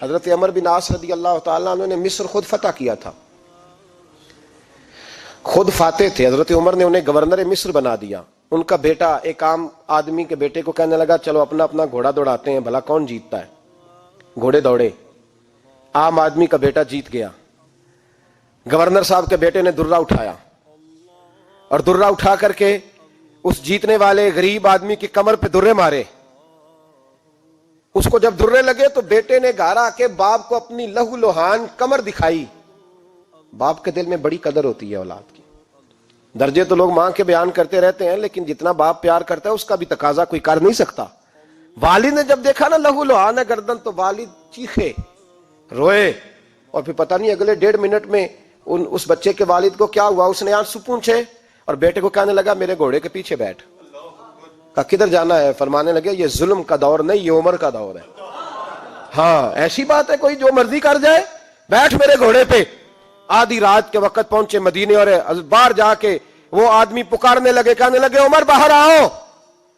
حضرت عمر بن عاص رضی اللہ تعالیٰ عنہ نے مصر خود فتح کیا تھا، خود فاتح تھے. حضرت عمر نے انہیں گورنر مصر بنا دیا. ان کا بیٹا ایک عام آدمی کے بیٹے کو کہنے لگا چلو اپنا اپنا گھوڑا دوڑاتے ہیں، بھلا کون جیتتا ہے. گھوڑے دوڑے، عام آدمی کا بیٹا جیت گیا. گورنر صاحب کے بیٹے نے درہ اٹھایا اور درہ اٹھا کر کے اس جیتنے والے غریب آدمی کی کمر پہ درے مارے. اس کو جب درے لگے تو بیٹے نے گھر آ کے باپ کو اپنی لہو لوہان کمر دکھائی. باپ کے دل میں بڑی قدر ہوتی ہے اولاد کی. درجے تو لوگ ماں کے بیان کرتے رہتے ہیں، لیکن جتنا باپ پیار کرتا ہے اس کا بھی تقاضا کوئی کر نہیں سکتا. والد نے جب دیکھا نا لہو لوہان ہے گردن، تو والد چیخے، روئے، اور پھر پتہ نہیں اگلے 1.5 منٹ میں اس بچے کے والد کو کیا ہوا. اس نے آنسو پونچھے اور بیٹے کو کہنے لگا میرے گھوڑے کے پیچھے بیٹھ. کہا کدھر جانا ہے؟ فرمانے لگے یہ ظلم کا دور نہیں، یہ عمر کا دور ہے. ہاں ایسی بات ہے کوئی جو مرضی کر جائے؟ بیٹھ میرے گھوڑے پہ. آدھی رات کے وقت پہنچے مدینے اور باہر جا کے وہ آدمی پکارنے لگے، کہنے لگے عمر باہر آؤ،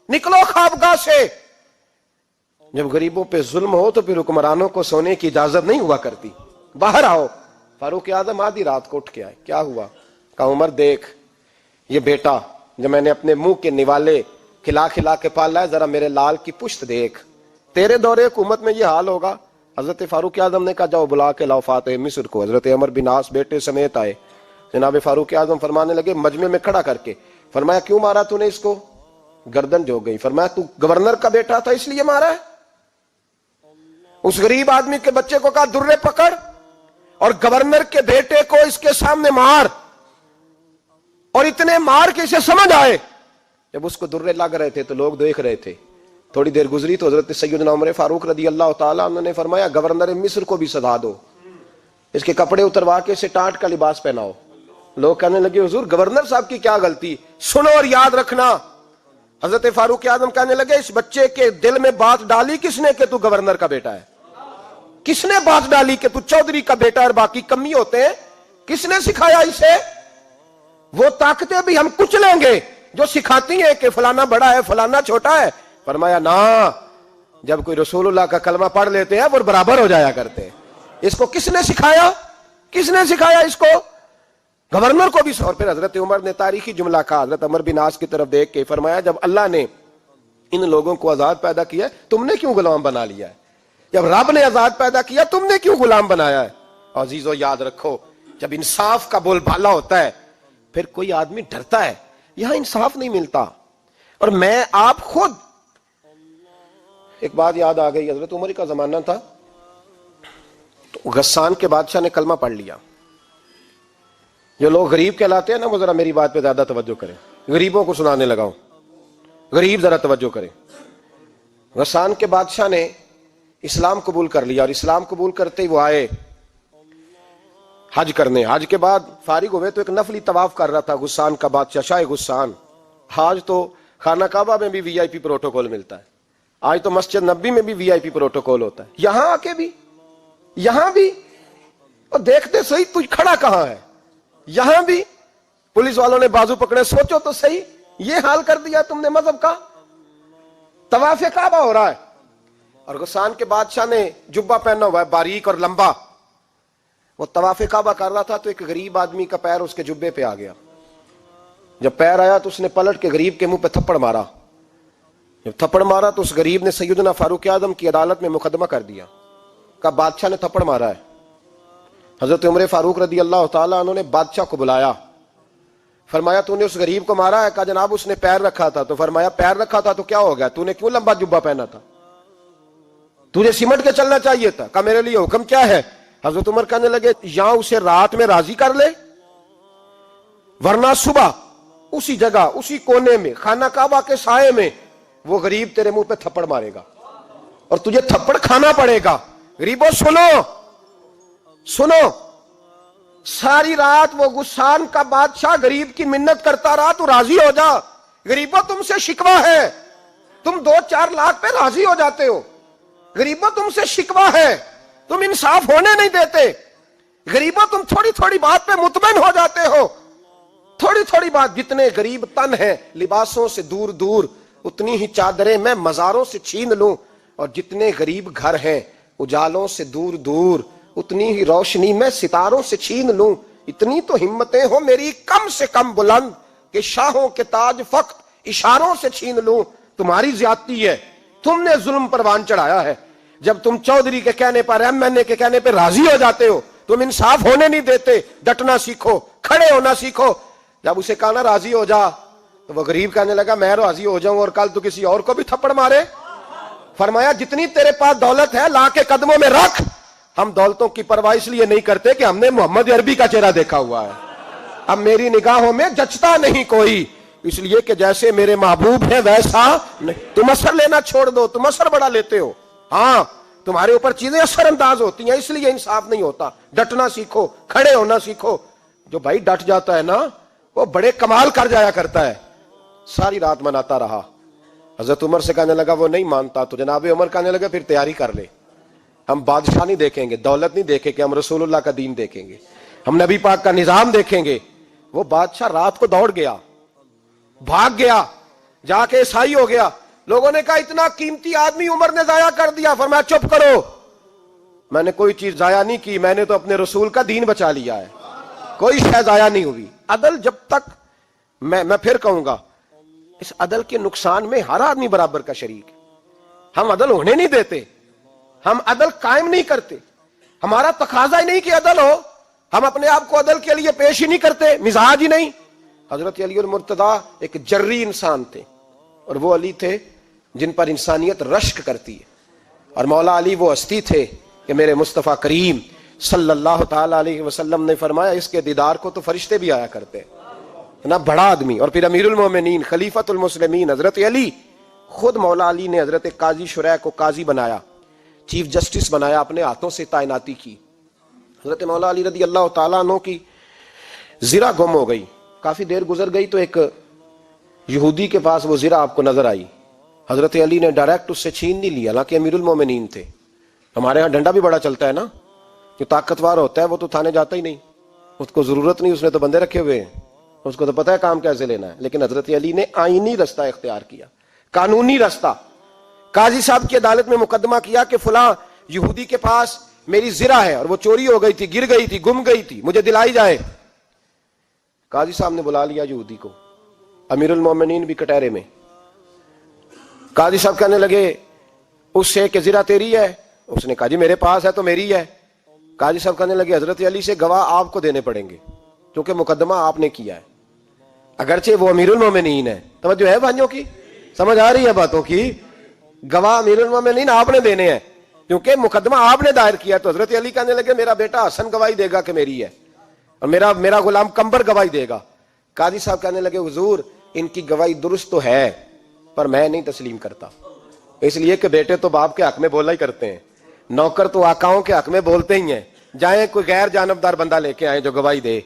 نکلو خوابگاہ سے. جب غریبوں پہ ظلم ہو تو پھر حکمرانوں کو سونے کی اجازت نہیں ہوا کرتی. باہر آؤ. فاروق اعظم آدھی رات کو اٹھ کے آئے. کیا ہوا؟ کہا عمر دیکھ، یہ بیٹا جو میں نے اپنے منہ کے نوالے کھلا کھلا کے پالا ہے، ذرا میرے لال کی پشت دیکھ. تیرے دور حکومت میں یہ حال ہوگا. حضرت فاروق اعظم نے کہا جاؤ بلا کے لاؤ فاتح مصر کو. حضرت عمر بن عاص بیٹے سمیت آئے. جناب فاروق اعظم فرمانے لگے مجمع میں کھڑا کر کے، فرمایا کیوں مارا تو نے اس کو؟ گردن جو گئی. فرمایا تو گورنر کا بیٹا تھا اس لیے مارا ہے؟ اس غریب آدمی کے بچے کو کہا درے پکڑ اور گورنر کے بیٹے کو اس کے سامنے مار، اور اتنے مار کے اسے سمجھ آئے. جب اس کو درے لگ رہے تھے تو لوگ دیکھ رہے تھے. تھوڑی دیر گزری تو حضرت سیدنا عمر فاروق رضی اللہ تعالیٰ عنہ نے فرمایا گورنر مصر کو بھی سزا دو، اس کے کپڑے اتروا کے اسے ٹاٹ کا لباس پہناؤ. لوگ کہنے لگے حضور گورنر صاحب کی کیا غلطی؟ سنو اور یاد رکھنا. حضرت فاروق اعظم کہنے لگے اس بچے کے دل میں بات ڈالی کس نے کہ تو گورنر کا بیٹا ہے؟ کس نے بات ڈالی کہ تو چودھری کا بیٹا اور باقی کمی ہوتے ہیں؟ کس نے سکھایا اسے؟ وہ طاقتیں بھی ہم کچھ لیں گے جو سکھاتی ہیں کہ فلانا بڑا ہے فلانا چھوٹا ہے. فرمایا نا، جب کوئی رسول اللہ کا کلمہ پڑھ لیتے ہیں وہ برابر ہو جایا کرتے ہیں. اس کو کس نے سکھایا؟ کس نے سکھایا اس کو؟ گورنر کو بھی. اور پھر حضرت عمر نے تاریخی جملہ کہا حضرت عمر بن عاص کی طرف دیکھ کے، فرمایا جب اللہ نے ان لوگوں کو آزاد پیدا کیا ہے تم نے کیوں غلام بنا لیا ہے؟ جب رب نے آزاد پیدا کیا تم نے کیوں غلام بنایا ہے؟ عزیزو یاد رکھو جب انصاف کا بول بالا ہوتا ہے پھر کوئی آدمی ڈرتا ہے. یہاں انصاف نہیں ملتا. اور میں آپ خود ایک بات یاد آ گئی. حضرت عمر کا زمانہ تھا تو غسان کے بادشاہ نے کلمہ پڑھ لیا. جو لوگ غریب کہلاتے ہیں نا وہ ذرا میری بات پہ زیادہ توجہ کریں. غریبوں کو سنانے لگا ہوں، غریب ذرا توجہ کریں. غسان کے بادشاہ نے اسلام قبول کر لیا اور اسلام قبول کرتے ہی وہ آئے حج کرنے. حج کے بعد فارغ ہوئے تو ایک نفلی طواف کر رہا تھا غسان کا بادشاہ شاہ غسان. آج تو خانہ کعبہ میں بھی وی آئی پی پروٹوکول ملتا ہے، آج تو مسجد نبی میں بھی وی آئی پی پروٹوکول ہوتا ہے. یہاں آ کے بھی، یہاں بھی اور دیکھتے صحیح تو کھڑا کہاں ہے. یہاں بھی پولیس والوں نے بازو پکڑے. سوچو تو صحیح، یہ حال کر دیا تم نے مذہب کا. طواف کعبہ ہو رہا ہے اور غسان کے بادشاہ نے جبہ پہنا ہوا ہے باریک اور لمبا. وہ طواف کعبہ کر رہا تھا تو ایک غریب آدمی کا پیر اس کے جبے پہ آ گیا. جب پیر آیا تو اس نے پلٹ کے غریب کے منہ پہ تھپڑ مارا. جب تھپڑ مارا تو اس غریب نے سیدنا فاروق اعظم کی عدالت میں مقدمہ کر دیا. کہا بادشاہ نے تھپڑ مارا ہے. حضرت عمر فاروق رضی اللہ تعالیٰ عنہ نے بادشاہ کو بلایا. فرمایا تو نے اس غریب کو مارا ہے؟ کہا جناب اس نے پیر رکھا تھا. تو فرمایا پیر رکھا تھا تو کیا ہو گیا؟ تو نے کیوں لمبا جبہ پہنا تھا؟ تجھے سمٹ کے چلنا چاہیے تھا. کہا میرے لیے حکم کیا ہے؟ حضرت عمر کہنے لگے یہاں اسے رات میں راضی کر لے، ورنہ صبح اسی جگہ اسی کونے میں خانہ کعبہ کے سائے میں وہ غریب تیرے منہ پہ تھپڑ مارے گا اور تجھے تھپڑ کھانا پڑے گا. غریبوں سنو سنو، ساری رات وہ غسان کا بادشاہ غریب کی منت کرتا رہا تو راضی ہو جا. غریبوں تم سے شکوہ ہے، تم 2-4 لاکھ پہ راضی ہو جاتے ہو. غریبوں تم سے شکوہ ہے، تم انصاف ہونے نہیں دیتے. غریبوں تم تھوڑی تھوڑی بات پہ مطمئن ہو جاتے ہو. تھوڑی تھوڑی بات، جتنے غریب تن ہیں لباسوں سے دور دور اتنی ہی چادریں میں مزاروں سے چھین لوں، اور جتنے غریب گھر ہیں اجالوں سے دور دور اتنی ہی روشنی میں ستاروں سے چھین لوں. اتنی تو ہمتیں ہو میری کم سے کم بلند کہ شاہوں کے تاج فقط اشاروں سے چھین لوں. تمہاری زیادتی ہے, تم نے ظلم پروان چڑھایا ہے. جب تم چودھری کے کہنے پر ایم این اے کے کہنے پہ راضی ہو جاتے ہو, تم انصاف ہونے نہیں دیتے. ڈٹنا سیکھو, کھڑے ہونا سیکھو. جب اسے کہا نا راضی ہو جا, تو وہ غریب کہنے لگا میں راضی ہو جاؤں اور کل تو کسی اور کو بھی تھپڑ مارے. فرمایا جتنی تیرے پاس دولت ہے لا کے قدموں میں رکھ. ہم دولتوں کی پرواہ اس لیے نہیں کرتے کہ ہم نے محمد عربی کا چہرہ دیکھا ہوا ہے. اب میری نگاہوں میں جچتا نہیں کوئی, اس لیے کہ جیسے میرے محبوب ہیں ویسا نہیں. تم اثر لینا چھوڑ دو, تم اثر بڑا لیتے ہو. ہاں تمہارے اوپر چیزیں اثر انداز ہوتی ہیں, اس لیے انصاف نہیں ہوتا. ڈٹنا سیکھو, کھڑے ہونا سیکھو. جو بھائی ڈٹ جاتا ہے نا وہ بڑے کمال کر جایا کرتا ہے. ساری رات مناتا رہا. حضرت عمر سے کہنے لگا وہ نہیں مانتا, تو جناب عمر کہنے لگا پھر تیاری کر لے. ہم بادشاہ نہیں دیکھیں گے, دولت نہیں دیکھیں گے, ہم رسول اللہ کا دین دیکھیں گے, ہم نبی پاک کا نظام دیکھیں گے. وہ بادشاہ رات کو دوڑ گیا, بھاگ گیا, جا کے عیسائی ہو گیا. لوگوں نے کہا اتنا قیمتی آدمی عمر نے ضائع کر دیا. فرمایا چپ کرو, میں نے کوئی چیز ضائع نہیں کی, میں نے تو اپنے رسول کا دین بچا لیا ہے. کوئی شے ضائع نہیں ہوئی. عدل جب تک, میں پھر کہوں گا, اس عدل کے نقصان میں ہر آدمی برابر کا شریک ہے. ہم عدل ہونے نہیں دیتے, ہم عدل قائم نہیں کرتے. ہمارا تقاضا ہی نہیں کہ عدل ہو, ہم اپنے آپ کو عدل کے لیے پیش ہی نہیں کرتے, مزاج ہی نہیں. حضرت علی المرتضیٰ ایک جری انسان تھے, اور وہ علی تھے جن پر انسانیت رشک کرتی ہے. اور مولا علی وہ ہستی تھے کہ میرے مصطفیٰ کریم صلی اللہ تعالی علیہ وسلم نے فرمایا اس کے دیدار کو تو فرشتے بھی آیا کرتے. نا بڑا آدمی, اور پھر امیر المومنین خلیفۃ المسلمین حضرت علی. خود مولا علی نے حضرت قاضی شریح کو قاضی بنایا, چیف جسٹس بنایا, اپنے ہاتھوں سے تعیناتی کی. حضرت مولا علی رضی اللہ تعالیٰ عنہ کی زرہ گم ہو گئی. کافی دیر گزر گئی تو ایک یہودی کے پاس وہ زرہ آپ کو نظر آئی. حضرت علی نے ڈائریکٹ اس سے چھین نہیں لیا, حالانکہ امیر المومنین تھے. ہمارے ہاں ڈنڈا بھی بڑا چلتا ہے نا, جو طاقتور ہوتا ہے وہ تو تھانے جاتا ہی نہیں, اس کو ضرورت نہیں, اس نے تو بندے رکھے ہوئے ہیں, اس کو تو پتہ ہے کام کیسے لینا ہے. لیکن حضرت علی نے آئینی رستہ اختیار کیا, قانونی رستہ. قاضی صاحب کی عدالت میں مقدمہ کیا کہ فلاں یہودی کے پاس میری زرہ ہے اور وہ چوری ہو گئی تھی, گر گئی تھی, گم گئی تھی, مجھے دلائی جائے. قاضی صاحب نے بلا لیا یہودی کو, امیر المومنین بھی کٹہرے میں. قاضی صاحب کہنے لگے اس سے کہ زرہ تیری ہے؟ اس نے کہا جی میرے پاس ہے تو میری ہے. قاضی صاحب کہنے لگے حضرت علی سے گواہ آپ کو دینے پڑیں گے کیونکہ مقدمہ آپ نے کیا ہے, اگرچہ وہ امیر المومنین ہے. توجہ ہے بھائیوں کی, سمجھ آ رہی ہے باتوں کی؟ گواہ امیر المومنین آپ نے دینے ہیں کیونکہ مقدمہ آپ نے دائر کیا. تو حضرت علی کہنے لگے میرا بیٹا حسن گواہی دے گا کہ میری ہے, اور میرا غلام کمبر گواہی دے گا. قاضی صاحب کہنے لگے حضور ان کی گواہی درست تو ہے پر میں نہیں تسلیم کرتا, اس لیے کہ بیٹے تو باپ کے حق میں بولا ہی کرتے ہیں, نوکر تو آقاؤں کے حق میں بولتے ہی ہیں. جائیں کوئی غیر جانبدار بندہ لے کے آئے جو گواہی دے.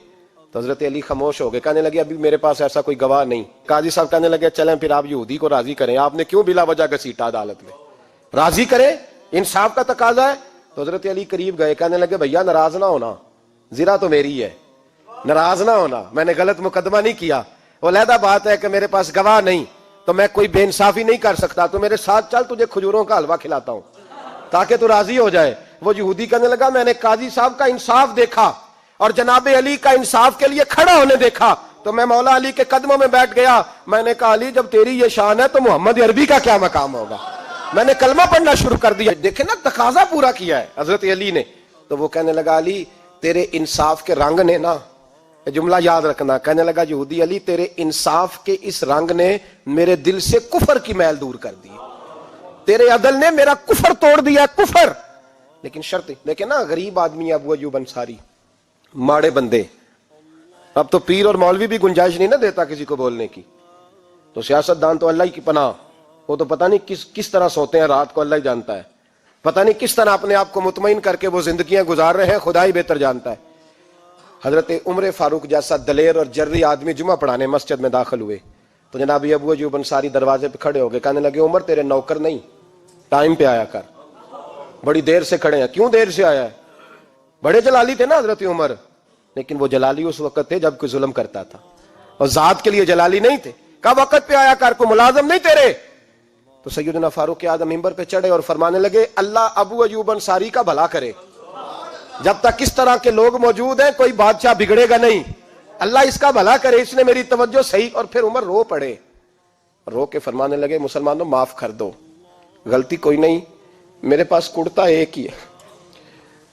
تو حضرت علی خاموش ہو گئے, کہنے لگے ابھی میرے پاس ایسا کوئی گواہ نہیں. قاضی صاحب کہنے لگے چلیں پھر آپ یہودی کو راضی کریں, آپ نے کیوں بلا وجہ گھسیٹا عدالت میں, راضی کریں, انصاف کا تقاضا ہے. تو حضرت علی قریب گئے, کہنے لگے بھیا ناراض نہ ہونا, زرہ تو میری ہے, ناراض نہ ہونا, میں نے غلط مقدمہ نہیں کیا. وہ علیحدہ بات ہے کہ میرے پاس گواہ نہیں تو میں کوئی بے انصافی نہیں کر سکتا, تو میرے ساتھ چل تجھے کھجوروں کا حلوہ کھلاتا ہوں تاکہ تو راضی ہو جائے. وہ یہودی کہنے لگا میں نے قاضی صاحب کا انصاف دیکھا اور جناب علی کا انصاف کے لیے کھڑا ہونے دیکھا تو میں مولا علی کے قدموں میں بیٹھ گیا. میں نے کہا علی جب تیری یہ شان ہے تو محمد عربی کا کیا مقام ہوگا. میں نے کلمہ پڑھنا شروع کر دیا. دیکھیں نا تقاضا پورا کیا ہے حضرت علی نے. تو وہ کہنے لگا علی تیرے انصاف کے رنگ نے نا, جملہ یاد رکھنا, کہنے لگا یہودی علی تیرے انصاف کے اس رنگ نے میرے دل سے کفر کی میل دور کر دی, تیرے عدل نے میرا کفر توڑ دیا, کفر. لیکن شرط دیکھیں نا, غریب آدمی ابو ایوب انصاری, ماڑے بندے, اب تو پیر اور مولوی بھی گنجائش نہیں نہ دیتا کسی کو بولنے کی. تو سیاست دان تو اللہ کی پناہ, وہ تو پتہ نہیں کس طرح سوتے ہیں رات کو, اللہ ہی جانتا ہے. پتہ نہیں کس طرح اپنے آپ کو مطمئن کر کے وہ زندگیاں گزار رہے ہیں, خدا ہی بہتر جانتا ہے. حضرت عمر فاروق جیسا دلیر اور جرری آدمی جمعہ پڑھانے مسجد میں داخل ہوئے تو جناب ابو ایوب انصاری دروازے پہ کھڑے ہو گئے, کہنے لگے عمر تیرے نوکر نہیں, ٹائم پہ آیا کر, بڑی دیر سے کھڑے ہیں. کیوں دیر سے آیا ہے؟ بڑے جلالی تھے نا حضرت عمر, لیکن وہ جلالی اس وقت تھے جب کوئی ظلم کرتا تھا, اور ذات کے لیے جلالی نہیں تھے. کہا وقت پہ آیا کر, کو ملازم نہیں تیرے. تو سیدنا فاروق اعظم منبر پہ چڑھے اور فرمانے لگے اللہ ابو ایوب انصاری کا بھلا کرے، جب تک اس طرح کے لوگ موجود ہیں کوئی بادشاہ بگڑے گا نہیں، اللہ اس کا بھلا کرے، اس نے میری توجہ صحیح۔ اور پھر عمر رو پڑے، رو کے فرمانے لگے مسلمانوں معاف کر دو، غلطی کوئی نہیں، میرے پاس کرتا ایک ہی ہے،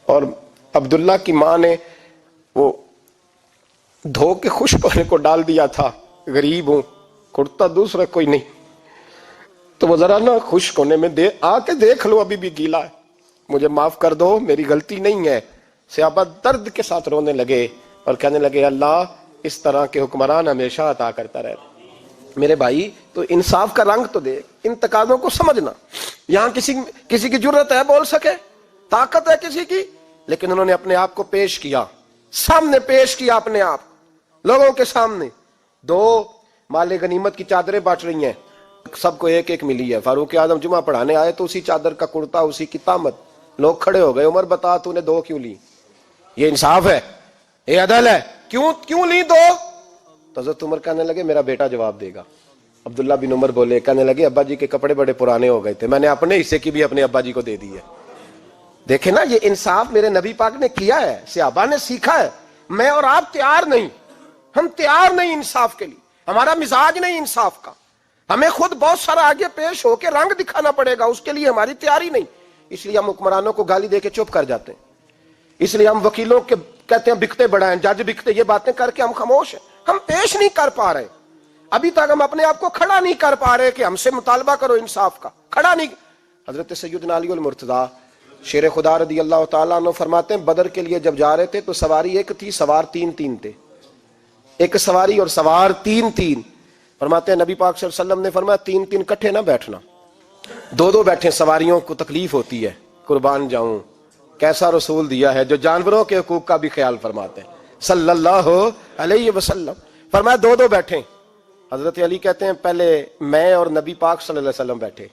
اور عبداللہ کی ماں نے وہ دھو کے خشک ہونے کو ڈال دیا تھا، غریب ہوں، کرتا دوسرا کوئی نہیں، تو وہ ذرا نا خشک ہونے میں آ کے دیکھ لو ابھی بھی گیلا ہے، مجھے معاف کر دو، میری غلطی نہیں ہے۔ صحابہ درد کے ساتھ رونے لگے اور کہنے لگے اللہ اس طرح کے حکمران ہمیشہ عطا کرتا رہے۔ میرے بھائی تو انصاف کا رنگ تو دیکھ، ان تقاضوں کو سمجھنا۔ یہاں کسی کی جرت ہے بول سکے، طاقت ہے کسی کی، لیکن انہوں نے اپنے آپ کو پیش کیا، سامنے پیش کیا اپنے آپ لوگوں کے سامنے۔ دو مال غنیمت کی چادریں بانٹ رہی ہیں، سب کو ایک ایک ملی ہے۔ فاروق اعظم جمعہ پڑھانے آئے تو اسی چادر کا کرتا، اسی کی تامت، لوگ کھڑے ہو گئے، عمر بتا تو نے دو کیوں لی؟ یہ انصاف ہے، یہ عدل ہے، کیوں لی دو؟ تو حضرت عمر کہنے لگے میرا بیٹا جواب دے گا۔ عبداللہ بن عمر بولے، کہنے لگے ابا جی کے کپڑے بڑے پرانے ہو گئے تھے، میں نے اپنے حصے کی بھی اپنے ابا جی کو دے دی ہے۔ دیکھیں نا، یہ انصاف میرے نبی پاک نے کیا ہے، صحابہ نے سیکھا ہے۔ میں اور آپ تیار نہیں، ہم تیار نہیں انصاف کے لیے، ہمارا مزاج نہیں انصاف کا، ہمیں خود بہت سارا آگے پیش ہو کے رنگ دکھانا پڑے گا، اس کے لیے ہماری تیاری نہیں۔ اس لیے ہم حکمرانوں کو گالی دے کے چپ کر جاتے ہیں، اس لیے ہم وکیلوں کے کہتے ہیں بکتے بڑا ہیں، جج بکتے، یہ باتیں کر کے ہم خاموش ہیں، ہم پیش نہیں کر پا رہے، ابھی تک ہم اپنے آپ کو کھڑا نہیں کر پا رہے کہ ہم سے مطالبہ کرو انصاف کا، کھڑا نہیں۔ حضرت سیدنا علی المرتضیٰ شیر خدا رضی اللہ تعالیٰ عنہ فرماتے ہیں بدر کے لیے جب جا رہے تھے تو سواری ایک تھی، سوار تین تھے، ایک سواری اور سوار تین۔ فرماتے ہیں نبی پاک صلی اللہ علیہ وسلم نے فرمایا تین کٹھے نہ بیٹھنا، دو بیٹھیں، سواریوں کو تکلیف ہوتی ہے، قربان جاؤں کیسا رسول دیا ہے جو جانوروں کے حقوق کا بھی خیال فرماتے ہیں صلی اللہ علیہ وسلم۔ فرمایا دو بیٹھیں۔ حضرت علی کہتے ہیں پہلے میں اور نبی پاک صلی اللہ علیہ وسلم بیٹھے،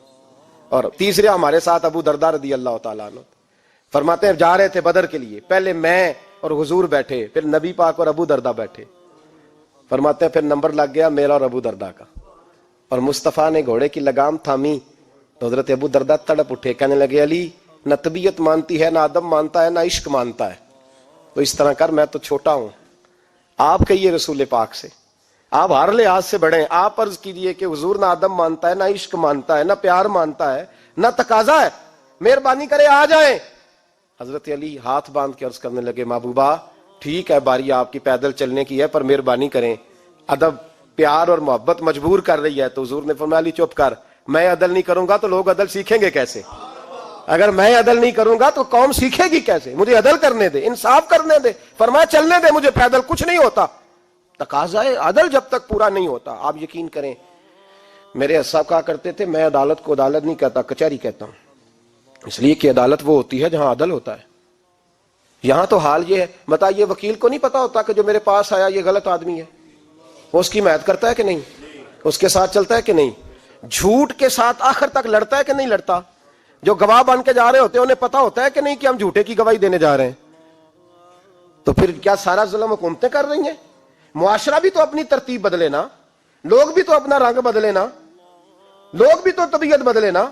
اور تیسرے ہمارے ساتھ ابو درداء رضی اللہ تعالیٰ عنہ۔ فرماتے ہیں جا رہے تھے بدر کے لیے، پہلے میں اور حضور بیٹھے، پھر نبی پاک اور ابو درداء بیٹھے۔ فرماتے ہیں پھر نمبر لگ گیا میرا اور ابو درداء کا، اور مصطفیٰ نے گھوڑے کی لگام تھامی تو حضرت ابو درداء تڑپ اٹھے، کہنے لگے علی نہ طبیعت مانتی ہے، نہ ادب مانتا ہے، نہ عشق مانتا ہے، تو اس طرح کر، میں تو چھوٹا ہوں، آپ کہیے رسول پاک سے، آپ ہر لحاظ سے بڑے ہیں، آپ عرض کیجئے کہ حضور نہ ادب مانتا ہے، نہ عشق مانتا ہے، نہ پیار مانتا ہے، نہ تقاضا ہے، مہربانی کرے آ جائیں۔ حضرت علی ہاتھ باندھ کے عرض کرنے لگے محبوبہ ٹھیک ہے، باری آپ کی پیدل چلنے کی ہے، پر مہربانی کریں، ادب پیار اور محبت مجبور کر رہی ہے۔ تو حضور نے فرمایا علی چپ کر، میں عدل نہیں کروں گا تو لوگ عدل سیکھیں گے کیسے؟ اگر میں عدل نہیں کروں گا تو قوم سیکھے گی کیسے؟ مجھے عدل کرنے دے، انصاف کرنے دے، فرمایا چلنے دے مجھے پیدل، کچھ نہیں ہوتا۔ تقاضا عدل جب تک پورا نہیں ہوتا، آپ یقین کریں میرے صاحب کہا کرتے تھے میں عدالت کو عدالت نہیں کہتا، کچہری کہتا ہوں، اس لیے کہ عدالت وہ ہوتی ہے جہاں عدل ہوتا ہے۔ یہاں تو حال یہ ہے، بتائیے وکیل کو نہیں پتا ہوتا کہ جو میرے پاس آیا یہ غلط آدمی ہے، وہ اس کی حمایت کرتا ہے کہ نہیں، اس کے ساتھ چلتا ہے کہ نہیں، جھوٹ کے ساتھ آخر تک لڑتا ہے کہ نہیں لڑتا، جو گواہ بن کے جا رہے ہوتے ہیں انہیں پتا ہوتا ہے کہ نہیں کہ ہم جھوٹے کی گواہی دینے جا رہے ہیں، تو پھر کیا سارا ظلم حکومتیں کر رہی ہیں؟ معاشرہ بھی تو اپنی ترتیب بدلے نا، لوگ بھی تو اپنا رنگ بدلے نا، لوگ بھی تو طبیعت بدلے نا۔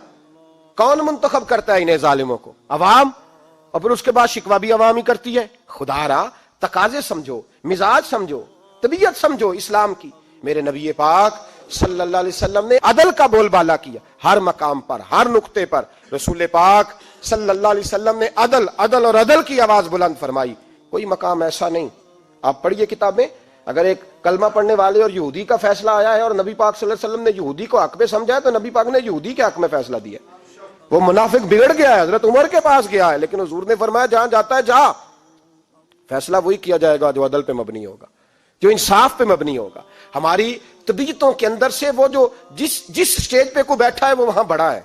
کون منتخب کرتا ہے انہیں ظالموں کو؟ عوام، اور پھر اس کے بعد شکوہ بھی عوام ہی کرتی ہے۔ خدا را تقاضے سمجھو، مزاج سمجھو، طبیعت سمجھو اسلام کی۔ میرے نبی پاک صلی اللہ علیہ وسلم نے عدل کا بول بالا کیا، ہر مقام پر، ہر نقطے پر رسول پاک صلی اللہ علیہ وسلم نے عدل عدل اور عدل کی آواز بلند فرمائی۔ کوئی مقام ایسا نہیں، آپ پڑھیے کتابیں، اگر ایک کلمہ پڑھنے والے اور یہودی کا فیصلہ آیا ہے اور نبی پاک صلی اللہ علیہ وسلم نے یہودی کو حق میں سمجھا ہے تو نبی پاک نے یہودی کے حق میں فیصلہ دیا۔ وہ منافق بگڑ گیا ہے، حضرت عمر کے پاس گیا ہے، لیکن حضور نے فرمایا جہاں جاتا ہے جا، فیصلہ وہی کیا جائے گا جو عدل پہ مبنی ہوگا، جو انصاف پہ مبنی ہوگا۔ ہماری طبیعتوں کے اندر سے وہ جو جس سٹیج پہ کوئی بیٹھا ہے وہ وہاں بڑا ہے،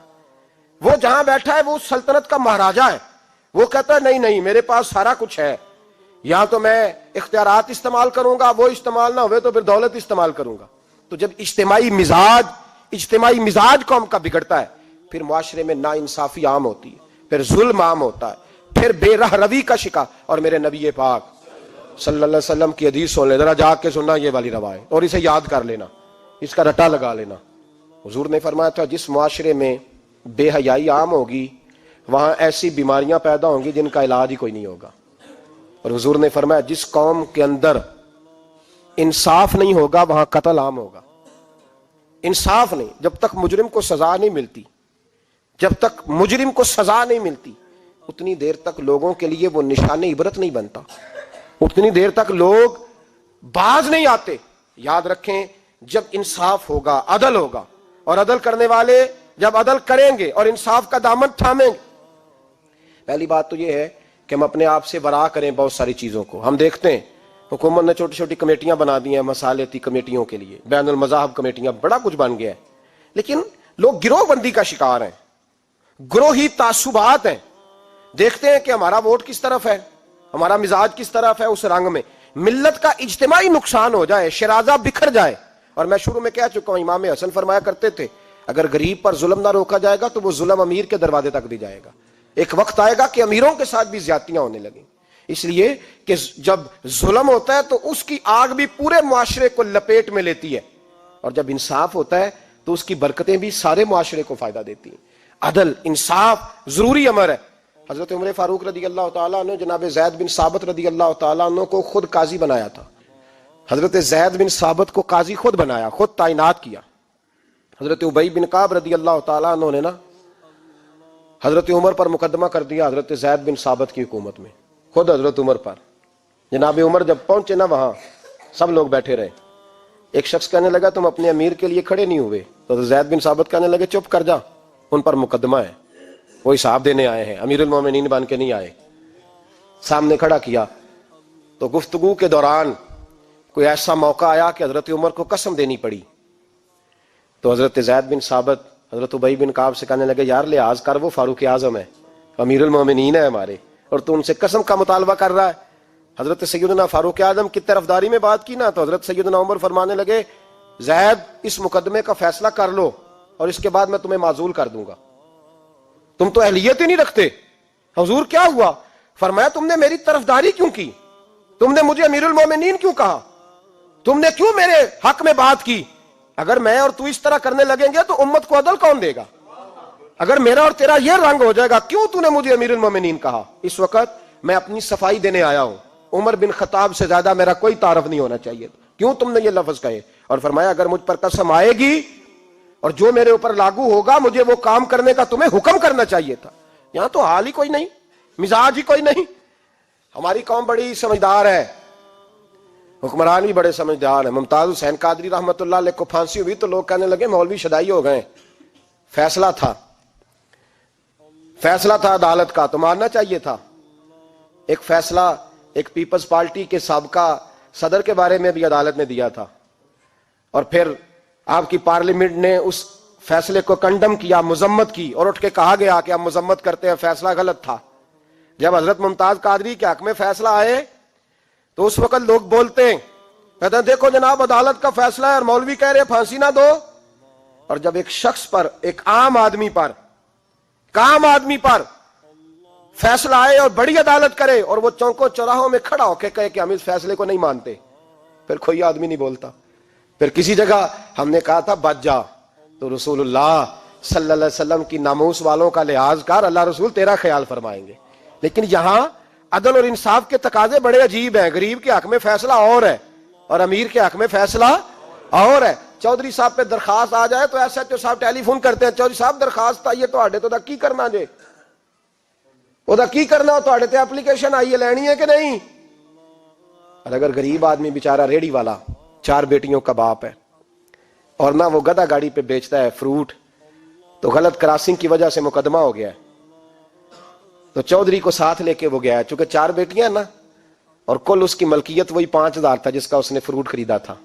وہ جہاں بیٹھا ہے وہ سلطنت کا مہاراجا ہے، وہ کہتا ہے نہیں میرے پاس سارا کچھ ہے، یا تو میں اختیارات استعمال کروں گا، وہ استعمال نہ ہوئے تو پھر دولت استعمال کروں گا۔ تو جب اجتماعی مزاج قوم کا بگڑتا ہے، پھر معاشرے میں ناانصافی عام ہوتی ہے، پھر ظلم عام ہوتا ہے، پھر بے رہ روی کا شکار۔ اور میرے نبی پاک صلی اللہ علیہ وسلم کی حدیث سن لے، ذرا جا کے سننا یہ والی روایت، اور اسے یاد کر لینا، اس کا رٹا لگا لینا۔ حضور نے فرمایا تھا جس معاشرے میں بے حیائی عام ہوگی وہاں ایسی بیماریاں پیدا ہوں گی جن کا علاج ہی کوئی نہیں ہوگا. اور حضور نے فرمایا جس قوم کے اندر انصاف نہیں ہوگا وہاں قتل عام ہوگا. انصاف نہیں، جب تک مجرم کو سزا نہیں ملتی، جب تک مجرم کو سزا نہیں ملتی اتنی دیر تک لوگوں کے لیے وہ نشان عبرت نہیں بنتا، اتنی دیر تک لوگ باز نہیں آتے. یاد رکھیں جب انصاف ہوگا، عدل ہوگا، اور عدل کرنے والے جب عدل کریں گے اور انصاف کا دامن تھامیں گے. پہلی بات تو یہ ہے کہ ہم اپنے آپ سے ورا کریں بہت ساری چیزوں کو. ہم دیکھتے ہیں حکومت نے چھوٹی چھوٹی کمیٹیاں بنا دی ہیں مصالحتی کمیٹیوں کے لیے، بین المذاہب کمیٹیاں، بڑا کچھ بن گیا ہے، لیکن لوگ گروہ بندی کا شکار ہیں، گروہی تعصبات ہیں. دیکھتے ہیں کہ ہمارا ووٹ کس طرف ہے، ہمارا مزاج کس طرف ہے، اس رنگ میں ملت کا اجتماعی نقصان ہو جائے، شرازہ بکھر جائے. اور میں شروع میں کہہ چکا ہوں، امام حسن فرمایا کرتے تھے اگر غریب پر ظلم نہ روکا جائے گا تو وہ ظلم امیر کے دروازے تک بھی جائے گا. ایک وقت آئے گا کہ امیروں کے ساتھ بھی زیادتیاں ہونے لگیں، اس لیے کہ جب ظلم ہوتا ہے تو اس کی آگ بھی پورے معاشرے کو لپیٹ میں لیتی ہے، اور جب انصاف ہوتا ہے تو اس کی برکتیں بھی سارے معاشرے کو فائدہ دیتی ہیں. عدل انصاف ضروری امر ہے. حضرت عمر فاروق رضی اللہ تعالیٰ عنہ جناب زید بن ثابت رضی اللہ تعالیٰ عنہ کو خود قاضی بنایا تھا. حضرت زید بن ثابت کو قاضی خود بنایا، خود تعینات کیا. حضرت ابی بن کعب رضی اللہ تعالیٰ عنہ نے نا حضرت عمر پر مقدمہ کر دیا حضرت زید بن ثابت کی حکومت میں، خود حضرت عمر پر. جناب عمر جب پہنچے نا وہاں سب لوگ بیٹھے رہے. ایک شخص کہنے لگا تم اپنے امیر کے لیے کھڑے نہیں ہوئے، تو حضرت زید بن ثابت کہنے لگے چپ کر جا، ان پر مقدمہ ہے، وہ حساب دینے آئے ہیں، امیر المومنین بن کے نہیں آئے. سامنے کھڑا کیا تو گفتگو کے دوران کوئی ایسا موقع آیا کہ حضرت عمر کو قسم دینی پڑی. تو حضرت زید بن ثابت حضرت ابی بن کعب سے کہنے لگے یار لحاظ کر، وہ فاروق اعظم ہے، امیر المومنین ہے ہمارے، اور تو ان سے قسم کا مطالبہ کر رہا ہے. حضرت سیدنا فاروق اعظم کی طرفداری میں بات کی نا تو حضرت سیدنا عمر فرمانے لگے زید اس مقدمے کا فیصلہ کر لو اور اس کے بعد میں تمہیں معزول کر دوں گا، تم تو اہلیت ہی نہیں رکھتے. حضور کیا ہوا؟ فرمایا تم نے میری طرفداری کیوں کی، تم نے مجھے امیر المومنین کیوں کہا، تم نے کیوں میرے حق میں بات کی؟ اگر میں اور تو اس طرح کرنے لگیں گے تو امت کو عدل کون دے گا؟ اگر میرا اور تیرا یہ رنگ ہو جائے گا، کیوں تو نے مجھے امیر المومنین کہا؟ اس وقت میں اپنی صفائی دینے آیا ہوں، عمر بن خطاب سے زیادہ میرا کوئی تعارف نہیں ہونا چاہیے، کیوں تم نے یہ لفظ کہے؟ اور فرمایا اگر مجھ پر قسم آئے گی اور جو میرے اوپر لاگو ہوگا مجھے وہ کام کرنے کا تمہیں حکم کرنا چاہیے تھا. یہاں تو حال ہی کوئی نہیں، مزاج ہی کوئی نہیں. ہماری قوم بڑی سمجھدار ہے، حکمران بھی بڑے سمجھدار ہیں. ممتاز حسین قادری رحمۃ اللہ علیہ کو پھانسی ہوئی تو لوگ کہنے لگے مولوی شدائی ہو گئے. فیصلہ تھا عدالت کا تو ماننا چاہیے تھا. ایک فیصلہ ایک پیپلز پارٹی کے سابقہ صدر کے بارے میں بھی عدالت نے دیا تھا، اور پھر آپ کی پارلیمنٹ نے اس فیصلے کو کنڈم کیا، مذمت کی، اور اٹھ کے کہا گیا کہ ہم مذمت کرتے ہیں، فیصلہ غلط تھا. جب حضرت ممتاز قادری کے حق میں فیصلہ آئے تو اس وقت لوگ بولتے ہیں، کہتے ہیں دیکھو جناب عدالت کا فیصلہ ہے اور مولوی کہہ رہے پھانسی نہ دو. اور جب ایک شخص پر، ایک عام آدمی پر فیصلہ آئے اور بڑی عدالت کرے اور وہ چوکوں چوراہوں میں کھڑا ہو کے کہے کہ ہم اس فیصلے کو نہیں مانتے، پھر کوئی آدمی نہیں بولتا. پھر کسی جگہ ہم نے کہا تھا بچ جا، تو رسول اللہ صلی اللہ علیہ وسلم کی ناموس والوں کا لحاظ کر، اللہ رسول تیرا خیال فرمائیں گے. لیکن یہاں عدل اور انصاف کے تقاضے بڑے عجیب ہیں. غریب کے حق میں فیصلہ اور ہے اور امیر کے حق میں فیصلہ اور ہے. چودھری صاحب پہ درخواست آ جائے تو ایس ایچ او صاحب ٹیلی فون کرتے ہیں، چودھری صاحب درخواست آئی ہے تو کی کرنا جے، کی کرنا ہو تے اپلیکیشن آئی ہے، لینی ہے کہ نہیں؟ اور اگر غریب آدمی بیچارہ ریڑی والا 4 بیٹیوں کا باپ ہے اور نہ وہ گدھا گاڑی پہ بیچتا ہے فروٹ، تو غلط کراسنگ کی وجہ سے مقدمہ ہو گیا ہے، تو چودھری کو ساتھ لے کے وہ گیا ہے، چونکہ 4 بیٹیاں ہیں نا، اور کل اس کی ملکیت وہی 5000 تھا جس کا اس نے فروٹ خریدا تھا.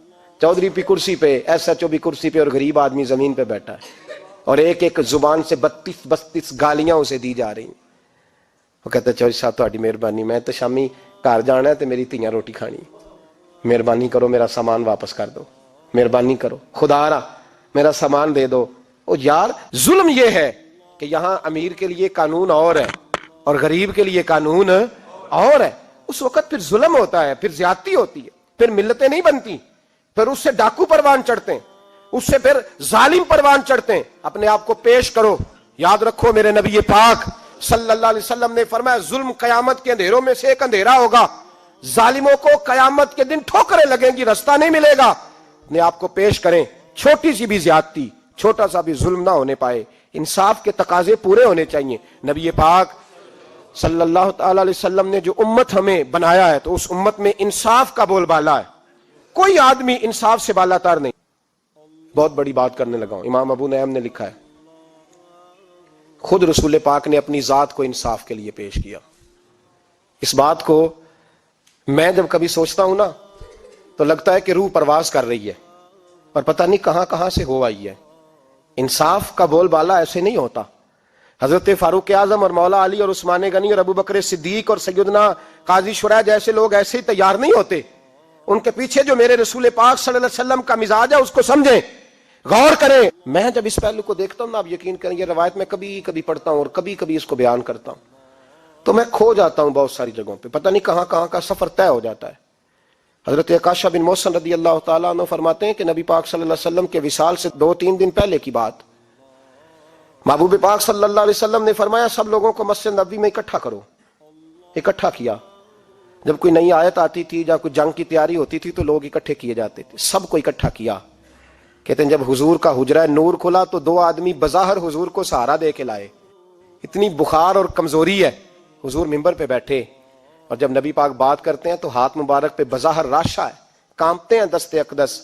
چودھری بھی کرسی پہ، ایس ایچ او بھی کرسی پہ، اور غریب آدمی زمین پہ بیٹھا ہے، اور ایک زبان سے 32 گالیاں اسے دی جا رہی ہیں. وہ کہتے ہیں چودھری صاحب تہاڈی مہربانی، میں تو شامی گھر جانا ہے تو میری تیاں روٹی کھانی، مہربانی کرو میرا سامان واپس کر دو، مہربانی کرو خدا را میرا سامان دے دو. او یار ظلم یہ ہے کہ یہاں امیر کے لیے قانون اور ہے اور غریب کے لیے قانون اور ہے. اس وقت پھر ظلم ہوتا ہے، پھر زیادتی ہوتی ہے، پھر ملتیں نہیں بنتی، پھر اس سے ڈاکو پروان چڑھتے ہیں، اس سے پھر ظالم پروان چڑھتے ہیں. اپنے آپ کو پیش کرو. یاد رکھو میرے نبی پاک صلی اللہ علیہ وسلم نے فرمایا ظلم قیامت کے اندھیروں میں سے ایک اندھیرا ہوگا. ظالموں کو قیامت کے دن ٹھوکریں لگیں گی, رستہ نہیں ملے گا. اپنے آپ کو پیش کریں, چھوٹی سی بھی زیادتی, چھوٹا سا بھی ظلم نہ ہونے پائے. انصاف کے تقاضے پورے ہونے چاہیے. نبی پاک صلی اللہ تعالی علیہ وسلم نے جو امت ہمیں بنایا ہے تو اس امت میں انصاف کا بول بالا ہے. کوئی آدمی انصاف سے بالا تر نہیں. بہت بڑی بات کرنے لگا ہوں. امام ابو نعیم نے لکھا ہے, خود رسول پاک نے اپنی ذات کو انصاف کے لیے پیش کیا. اس بات کو میں جب کبھی سوچتا ہوں نا تو لگتا ہے کہ روح پرواز کر رہی ہے, پر پتہ نہیں کہاں کہاں سے ہو آئی ہے. انصاف کا بول بالا ایسے نہیں ہوتا. حضرت فاروق اعظم اور مولا علی اور عثمان غنی اور ابو بکر صدیق اور سیدنا قاضی شرح جیسے لوگ ایسے ہی تیار نہیں ہوتے. ان کے پیچھے جو میرے رسول پاک صلی اللہ علیہ وسلم کا مزاج ہے اس کو سمجھیں, غور کریں. میں جب اس پہلو کو دیکھتا ہوں نا, آپ یقین کریں یہ روایت میں کبھی کبھی پڑھتا ہوں اور کبھی کبھی اس کو بیان کرتا ہوں تو میں کھو جاتا ہوں بہت ساری جگہوں پہ. پتہ نہیں کہاں کہاں کا سفر طے ہو جاتا ہے. حضرت عکاشہ بن محصن رضی اللہ تعالیٰ عنہ فرماتے ہیں کہ نبی پاک صلی اللہ علیہ وسلم کے وصال سے 2-3 دن پہلے کی بات, محبوب پاک صلی اللہ علیہ وسلم نے فرمایا سب لوگوں کو مسجد نبوی میں اکٹھا کرو. اکٹھا کیا. جب کوئی نئی آیت آتی تھی یا کوئی جنگ کی تیاری ہوتی تھی تو لوگ اکٹھے کیے جاتے تھے. سب کو اکٹھا کیا. کہتے ہیں جب حضور کا حجرہ نور کھلا تو 2 آدمی بظاہر حضور کو سہارا دے کے لائے. اتنی بخار اور کمزوری ہے. حضور منبر پہ بیٹھے اور جب نبی پاک بات کرتے ہیں تو ہاتھ مبارک پہ بظاہر راشا ہے, کانپتے ہیں دست اقدس.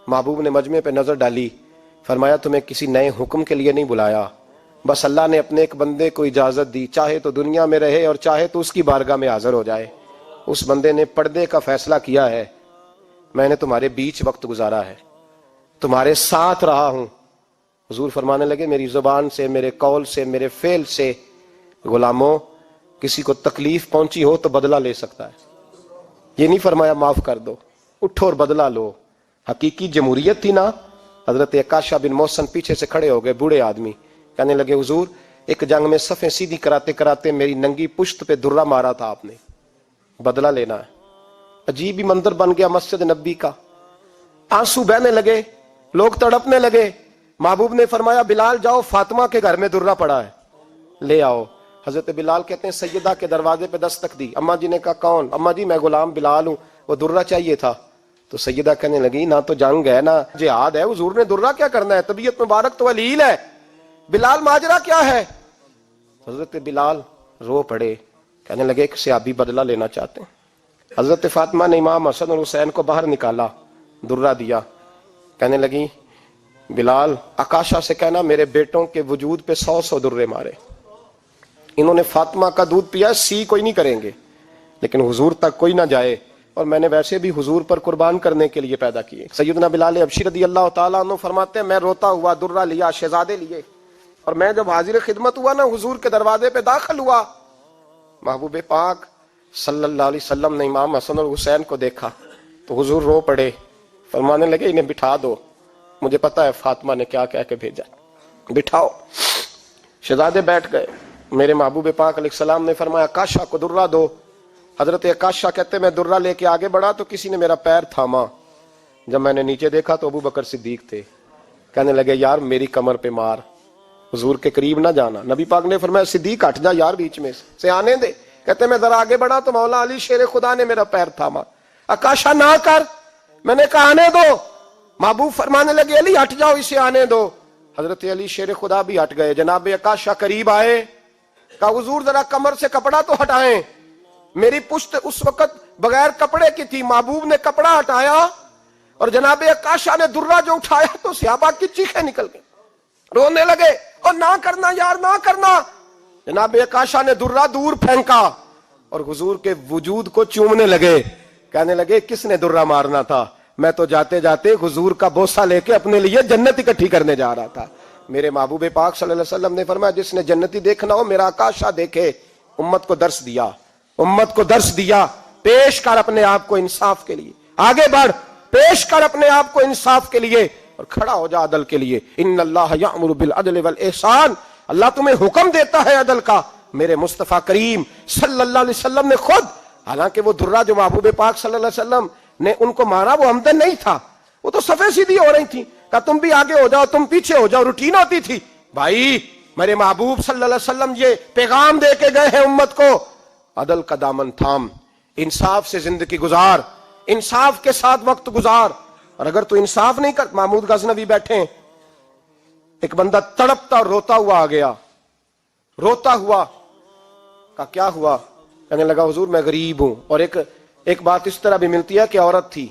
محبوب نے مجمع پہ نظر ڈالی, فرمایا تمہیں کسی نئے حکم کے لیے نہیں بلایا, بس اللہ نے اپنے ایک بندے کو اجازت دی, چاہے تو دنیا میں رہے اور چاہے تو اس کی بارگاہ میں حاضر ہو جائے. اس بندے نے پردے کا فیصلہ کیا ہے. میں نے تمہارے بیچ وقت گزارا ہے, تمہارے ساتھ رہا ہوں. حضور فرمانے لگے میری زبان سے, میرے قول سے, میرے فعل سے غلاموں کسی کو تکلیف پہنچی ہو تو بدلہ لے سکتا ہے. یہ نہیں فرمایا معاف کر دو, اٹھو اور بدلہ لو. حقیقی جمہوریت تھی نا. حضرت عکاشہ بن محصن پیچھے سے کھڑے ہو گئے, بوڑھے آدمی, کہنے لگے حضور ایک جنگ میں صفیں سیدھی کراتے کراتے میری ننگی پشت پہ درہ مارا تھا آپ نے, بدلہ لینا ہے. عجیب ہی منظر بن گیا مسجد نبی کا. آنسو بہنے لگے, لوگ تڑپنے لگے. محبوب نے فرمایا بلال جاؤ, فاطمہ کے گھر میں درہ پڑا ہے, لے آؤ. حضرت بلال کہتے ہیں سیدہ کے دروازے پہ دستک دی. اماں جی نے کہا کون؟ اماں جی میں غلام بلال ہوں, وہ درہ چاہیے تھا. تو سیدہ کہنے لگی نہ تو جنگ ہے نہ جہاد ہے, حضور نے درہ کیا کرنا ہے, طبیعت مبارک تو علیل ہے. بلال ماجرا کیا ہے؟ حضرت بلال رو پڑے, کہنے لگے ایک صحابی بدلہ لینا چاہتے ہیں. حضرت فاطمہ نے امام حسن اور حسین کو باہر نکالا, درہ دیا. کہنے لگی بلال عکاشہ سے کہنا میرے بیٹوں کے وجود پہ 100 درے مارے. انہوں نے فاطمہ کا دودھ پیا, سی کوئی نہیں کریں گے لیکن حضور تک کوئی نہ جائے, اور میں نے ویسے بھی حضور پر قربان کرنے کے لیے پیدا کیے. سیدنا بلال حبشی رضی اللہ تعالیٰ عنہ فرماتے ہیں میں روتا ہوا درہ لیا, شہزادے لیے, اور میں جب حاضر خدمت ہوا نا حضور کے دروازے پہ داخل ہوا, محبوب پاک صلی اللہ علیہ وسلم نے امام حسن اور حسین کو دیکھا تو حضور رو پڑے, فرمانے لگے انہیں بٹھا دو, مجھے پتا ہے فاطمہ نے کیا کہہ کے بھیجا, بٹھاؤ. شہزادے بیٹھ گئے. میرے محبوب پاک علیہ السلام نے فرمایا عکاشہ کو درہ دو. حضرت عکاشہ کہتے میں درہ لے کے آگے بڑھا تو کسی نے میرا پیر تھاما. جب میں نے نیچے دیکھا تو ابو بکر صدیق تھے. کہنے لگے یار میری کمر پہ مار, حضور کے قریب نہ جانا. نبی پاک نے فرمایا صدیق ہٹ جا یار بیچ میں سے آنے دے. کہتے میں ذرا آگے بڑھا تو مولا علی شیر خدا نے میرا پیر تھاما. عکاشہ نہ کر, میں نے کہا آنے دو. محبوب فرمانے لگے علی ہٹ جاؤ, اسے آنے دو. حضرت علی شیر خدا بھی ہٹ گئے. جناب عکاشہ قریب آئے, کہا حضور ذرا کمر سے کپڑا تو ہٹائیں, میری پشت اس وقت بغیر کپڑے کی تھی. محبوب نے کپڑا ہٹایا اور جناب عکاشہ نے درہ جو اٹھایا تو صحابہ کی چیخیں نکل گئی, رونے لگے اور نہ کرنا یار نہ کرنا. جناب عکاشہ نے درہ دور پھینکا اور حضور کے وجود کو چومنے لگے. کہنے لگے کس نے درہ مارنا تھا, میں تو جاتے جاتے حضور کا بوسہ لے کے اپنے لیے جنت اکٹھی کرنے جا رہا تھا. میرے محبوب پاک صلی اللہ علیہ وسلم نے فرمایا جس نے جنتی دیکھنا ہو میرا عکاشہ دیکھے. امت کو درس دیا, امت کو درس دیا. پیش کر اپنے آپ کو انصاف کے لیے, آگے بڑھ, پیش کر اپنے آپ کو انصاف کے لیے اور کھڑا ہو جا عدل کے لیے. ان اللہ یأمر بالعدل والاحسان, اللہ تمہیں حکم دیتا ہے عدل کا. میرے مصطفیٰ کریم صلی اللہ علیہ وسلم نے خود, حالانکہ وہ درہ جو محبوب پاک صلی اللہ علیہ وسلم نے ان کو مارا وہ عمدن نہیں تھا, وہ تو صفیں سیدھی ہو رہی تھی, کہا تم بھی آگے ہو جاؤ, تم پیچھے ہو جاؤ, روٹین ہوتی تھی. بھائی میرے محبوب صلی اللہ علیہ وسلم یہ پیغام دے کے گئے ہیں امت کو, عدل کا دامن تھام, انصاف سے زندگی گزار, انصاف کے ساتھ وقت گزار. اور اگر تو انصاف نہیں کر, محمود غزنوی بیٹھے ہیں, ایک بندہ تڑپتا اور روتا ہوا آ گیا, روتا ہوا. کہا کیا ہوا؟ کہنے لگا حضور میں غریب ہوں. اور ایک بات اس طرح بھی ملتی ہے کہ عورت تھی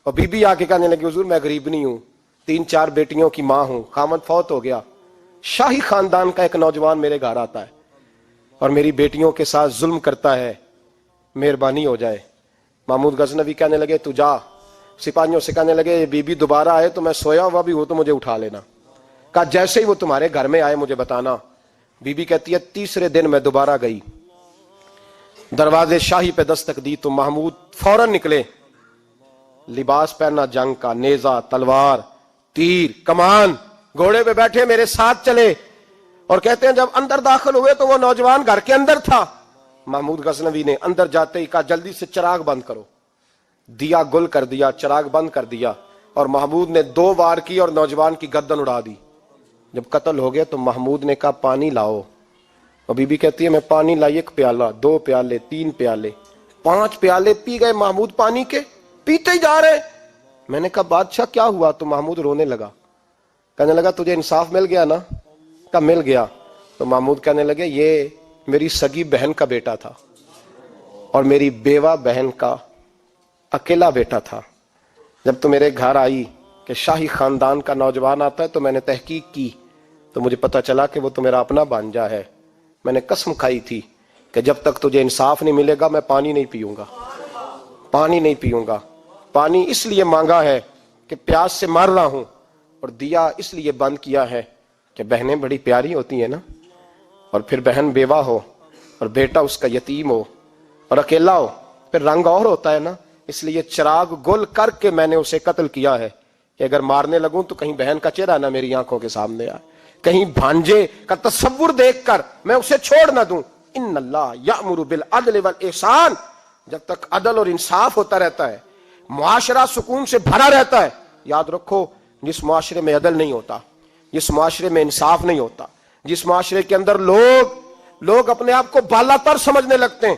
اور بی بی آ کے کہنے لگی حضور میں غریب نہیں ہوں, 3-4 بیٹیوں کی ماں ہوں, خامد فوت ہو گیا. شاہی خاندان کا ایک نوجوان میرے گھر آتا ہے اور میری بیٹیوں کے ساتھ ظلم کرتا ہے, مہربانی ہو جائے. محمود غزنوی کہنے لگے تو جا, سپاہیوں سے کہنے لگے بی بی دوبارہ آئے تو میں سویا ہوا بھی ہوں تو مجھے اٹھا لینا. کہا جیسے ہی وہ تمہارے گھر میں آئے مجھے بتانا. بی بی کہتی ہے تیسرے دن میں دوبارہ گئی, دروازے شاہی پہ دستک دی تو محمود فوراً نکلے, لباس پہنا جنگ کا, نیزہ, تلوار, تیر, کمان, گھوڑے پہ بیٹھے میرے ساتھ چلے. اور کہتے ہیں جب اندر داخل ہوئے تو وہ نوجوان گھر کے اندر تھا. محمود غزنوی نے اندر جاتے ہی کہا جلدی سے چراغ بند کرو, دیا گل کر دیا, چراغ بند کر دیا, اور محمود نے 2 وار کی اور نوجوان کی گردن اڑا دی. جب قتل ہو گیا تو محمود نے کہا پانی لاؤ, اور بی بی کہتی ہے میں پانی لائی, 1 پیالہ, 2 پیالے, 3 پیالے, 5 پیالے پی گئے محمود پانی کے, پیتے ہی جا رہے. میں نے کہا بادشاہ کیا ہوا؟ تو محمود رونے لگا, کہنے لگا تجھے انصاف مل گیا نا؟ کہا مل گیا. تو محمود کہنے لگے یہ میری سگی بہن کا بیٹا تھا اور میری بیوہ بہن کا اکیلا بیٹا تھا. جب تو میرے گھر آئی کہ شاہی خاندان کا نوجوان آتا ہے تو میں نے تحقیق کی تو مجھے پتا چلا کہ وہ تو میرا اپنا بانجا ہے. میں نے قسم کھائی تھی کہ جب تک تجھے انصاف نہیں ملے گا میں پانی نہیں پیوں گا, پانی نہیں پیوں گا. پانی اس لیے مانگا ہے کہ پیاس سے مر رہا ہوں, اور دیا اس لیے بند کیا ہے کہ بہنیں بڑی پیاری ہوتی ہیں نا, اور پھر بہن بیوہ ہو اور بیٹا اس کا یتیم ہو اور اکیلا ہو پھر رنگ اور ہوتا ہے نا, اس لیے چراغ گل کر کے میں نے اسے قتل کیا ہے کہ اگر مارنے لگوں تو کہیں بہن کا چہرہ نہ میری آنکھوں کے سامنے آئے, کہیں بھانجے کا تصور دیکھ کر میں اسے چھوڑ نہ دوں. ان اللہ یأمر بالعدل والاحسان, جب تک عدل اور انصاف ہوتا رہتا ہے معاشرہ سکون سے بھرا رہتا ہے. یاد رکھو جس معاشرے میں عدل نہیں ہوتا, جس معاشرے میں انصاف نہیں ہوتا, جس معاشرے کے اندر لوگ اپنے آپ کو بالا تر سمجھنے لگتے ہیں,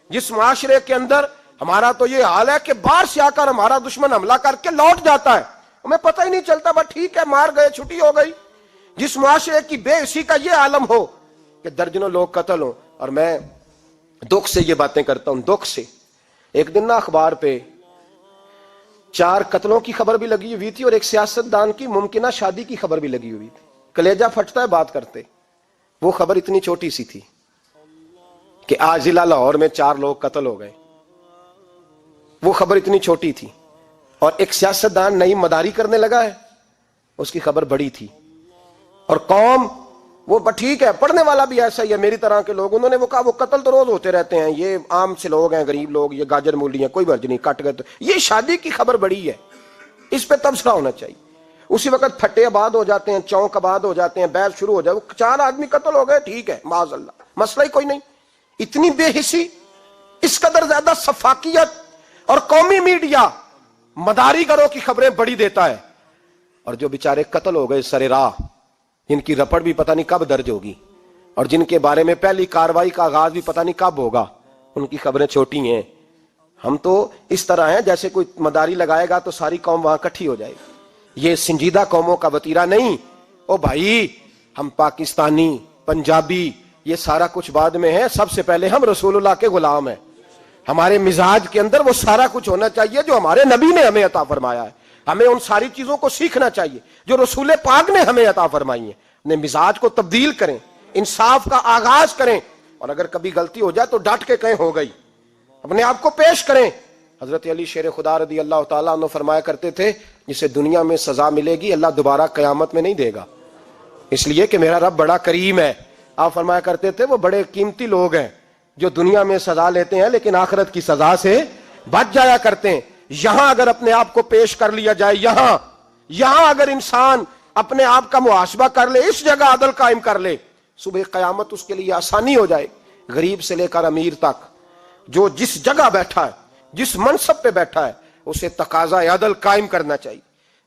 جس معاشرے کے اندر ہمارا تو یہ حال ہے کہ باہر سے آ کر ہمارا دشمن حملہ کر کے لوٹ جاتا ہے, ہمیں پتہ ہی نہیں چلتا, بس ٹھیک ہے مار گئے چھٹی ہو گئی. جس معاشرے کی بے حسی کا یہ عالم ہو کہ درجنوں لوگ قتل ہوں. اور میں دکھ سے یہ باتیں کرتا ہوں, دکھ سے. ایک دن نا اخبار پہ 4 قتلوں کی خبر بھی لگی ہوئی تھی اور ایک سیاستدان کی ممکنہ شادی کی خبر بھی لگی ہوئی تھی. کلیجہ پھٹتا ہے بات کرتے. وہ خبر اتنی چھوٹی سی تھی کہ آج ضلع لاہور میں 4 لوگ قتل ہو گئے. وہ خبر اتنی چھوٹی تھی, اور ایک سیاستدان نئی مداری کرنے لگا ہے, اس کی خبر بڑی تھی. اور قوم وہ ٹھیک ہے, پڑھنے والا بھی ایسا ہی ہے, میری طرح کے لوگ, انہوں نے وہ کہا وہ قتل تو روز ہوتے رہتے ہیں, یہ عام سے لوگ ہیں, غریب لوگ, یہ گاجر مولی ہیں, کوئی برج نہیں, کٹ گئے تو یہ شادی کی خبر بڑی ہے, اس پہ تبصرہ ہونا چاہیے. اسی وقت پھٹے آباد ہو جاتے ہیں, چونک آباد ہو جاتے ہیں, بحث شروع ہو جائے, 4 آدمی قتل ہو گئے, ٹھیک ہے معاذ اللہ, مسئلہ ہی کوئی نہیں. اتنی بے حسی, اس قدر زیادہ سفاکیت, اور قومی میڈیا مداری گروں کی خبریں بڑی دیتا ہے. اور جو بیچارے قتل ہو گئے سر راہ, جن کی رپٹ بھی پتہ نہیں کب درج ہوگی, اور جن کے بارے میں پہلی کاروائی کا آغاز بھی پتہ نہیں کب ہوگا, ان کی خبریں چھوٹی ہیں. ہم تو اس طرح ہیں جیسے کوئی مداری لگائے گا تو ساری قوم وہاں اکٹھی ہو جائے گی. یہ سنجیدہ قوموں کا وتیرہ نہیں. او بھائی, ہم پاکستانی, پنجابی, یہ سارا کچھ بعد میں ہے, سب سے پہلے ہم رسول اللہ کے غلام ہیں. ہمارے مزاج کے اندر وہ سارا کچھ ہونا چاہیے جو ہمارے نبی نے ہمیں عطا فرمایا ہے. ہمیں ان ساری چیزوں کو سیکھنا چاہیے جو رسول پاک نے ہمیں عطا فرمائی ہیں. اپنے مزاج کو تبدیل کریں, انصاف کا آغاز کریں, اور اگر کبھی غلطی ہو جائے تو ڈٹ کے کہیں ہو گئی, اپنے آپ کو پیش کریں. حضرت علی شیر خدا رضی اللہ تعالیٰ عنہ فرمایا کرتے تھے جسے دنیا میں سزا ملے گی اللہ دوبارہ قیامت میں نہیں دے گا, اس لیے کہ میرا رب بڑا کریم ہے. آپ فرمایا کرتے تھے وہ بڑے قیمتی لوگ ہیں جو دنیا میں سزا لیتے ہیں لیکن آخرت کی سزا سے بچ جایا کرتے ہیں. یہاں اگر اپنے آپ کو پیش کر لیا جائے, یہاں اگر انسان اپنے آپ کا محاسبہ کر لے, اس جگہ عدل قائم کر لے, صبح قیامت اس کے لیے آسانی ہو جائے. غریب سے لے کر امیر تک جو جس جگہ بیٹھا ہے, جس منصب پہ بیٹھا ہے, اسے تقاضا عدل قائم کرنا چاہیے.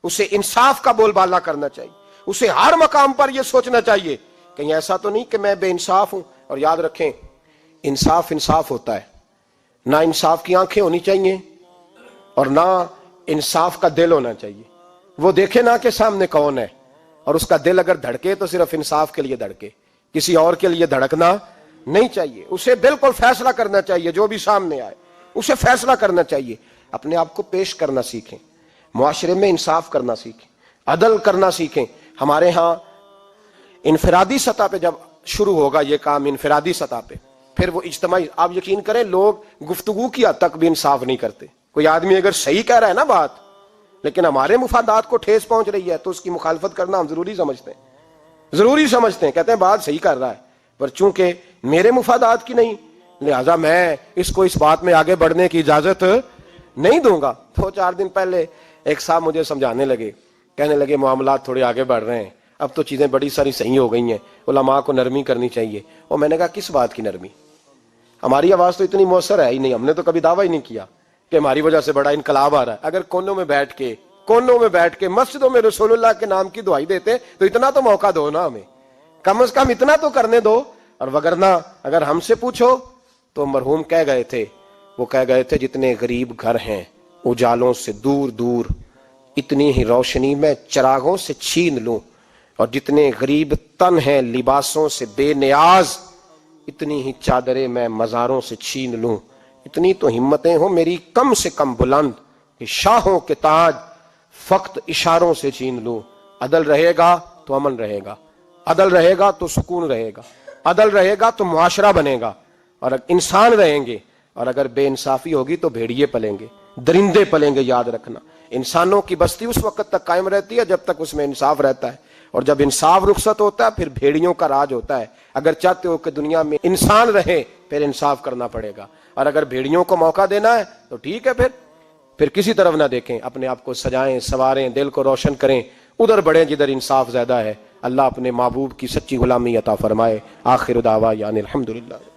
اسے انصاف کا بول بالا کرنا چاہیے، اسے ہر مقام پر یہ سوچنا چاہیے کہیں ایسا تو نہیں کہ میں بے انصاف ہوں. اور یاد رکھیں انصاف انصاف ہوتا ہے، نہ انصاف کی آنکھیں ہونی چاہیے اور نہ انصاف کا دل ہونا چاہیے. وہ دیکھے نہ کہ سامنے کون ہے، اور اس کا دل اگر دھڑکے تو صرف انصاف کے لیے دھڑکے، کسی اور کے لیے دھڑکنا نہیں چاہیے. اسے بالکل فیصلہ کرنا چاہیے، جو بھی سامنے آئے اسے فیصلہ کرنا چاہیے. اپنے آپ کو پیش کرنا سیکھیں، معاشرے میں انصاف کرنا سیکھیں، عدل کرنا سیکھیں. ہمارے ہاں انفرادی سطح پہ جب شروع ہوگا یہ کام، انفرادی سطح پہ، پھر وہ اجتماعی. آپ یقین کریں لوگ گفتگو کی حد تک بھی انصاف نہیں کرتے. کوئی آدمی اگر صحیح کہہ رہا ہے نا بات، لیکن ہمارے مفادات کو ٹھیس پہنچ رہی ہے تو اس کی مخالفت کرنا ہم ضروری سمجھتے ہیں. کہتے ہیں بات صحیح کر رہا ہے، پر چونکہ میرے مفادات کی نہیں، لہذا میں اس کو اس بات میں آگے بڑھنے کی اجازت نہیں دوں گا. 2-4 دن پہلے ایک صاحب مجھے سمجھانے لگے، کہنے لگے معاملات تھوڑے آگے بڑھ رہے ہیں، اب تو چیزیں بڑی ساری صحیح ہو گئی ہیں، علماء کو نرمی کرنی چاہیے. اور میں نے کہا کس بات کی نرمی؟ ہماری آواز تو اتنی مؤثر ہے ہی نہیں، ہم نے تو کبھی دعویٰ ہی نہیں کیا کہ ہماری وجہ سے بڑا انقلاب آ رہا ہے. اگر کونوں میں بیٹھ کے مسجدوں میں رسول اللہ کے نام کی دعائی دیتے تو اتنا تو موقع دو نا، ہمیں کم از کم اتنا تو کرنے دو. اور وگرنہ اگر ہم سے پوچھو تو مرحوم کہہ گئے تھے جتنے غریب گھر ہیں اجالوں سے دور دور، اتنی ہی روشنی میں چراغوں سے چھین لوں، اور جتنے غریب تن ہیں لباسوں سے بے نیاز، اتنی ہی چادریں میں مزاروں سے چھین لوں. اتنی تو ہمتیں ہوں میری کم سے کم بلند کہ شاہوں کے تاج فقط اشاروں سے چھین لوں. عدل رہے گا تو امن رہے گا، عدل رہے گا تو سکون رہے گا، عدل رہے گا تو معاشرہ بنے گا، اور انسان رہیں گے. اور اگر بے انصافی ہوگی تو بھیڑیے پلیں گے، درندے پلیں گے. یاد رکھنا انسانوں کی بستی اس وقت تک قائم رہتی ہے جب تک اس میں انصاف رہتا ہے، اور جب انصاف رخصت ہوتا ہے پھر بھیڑیوں کا راج ہوتا ہے. اگر چاہتے ہو کہ دنیا میں انسان رہے پھر انصاف کرنا پڑے گا، اور اگر بھیڑیوں کو موقع دینا ہے تو ٹھیک ہے، پھر کسی طرف نہ دیکھیں، اپنے آپ کو سجائیں سواریں، دل کو روشن کریں، ادھر بڑھیں جدھر انصاف زیادہ ہے. اللہ اپنے محبوب کی سچی غلامی عطا فرمائے. آخر دعوانا الحمدللہ.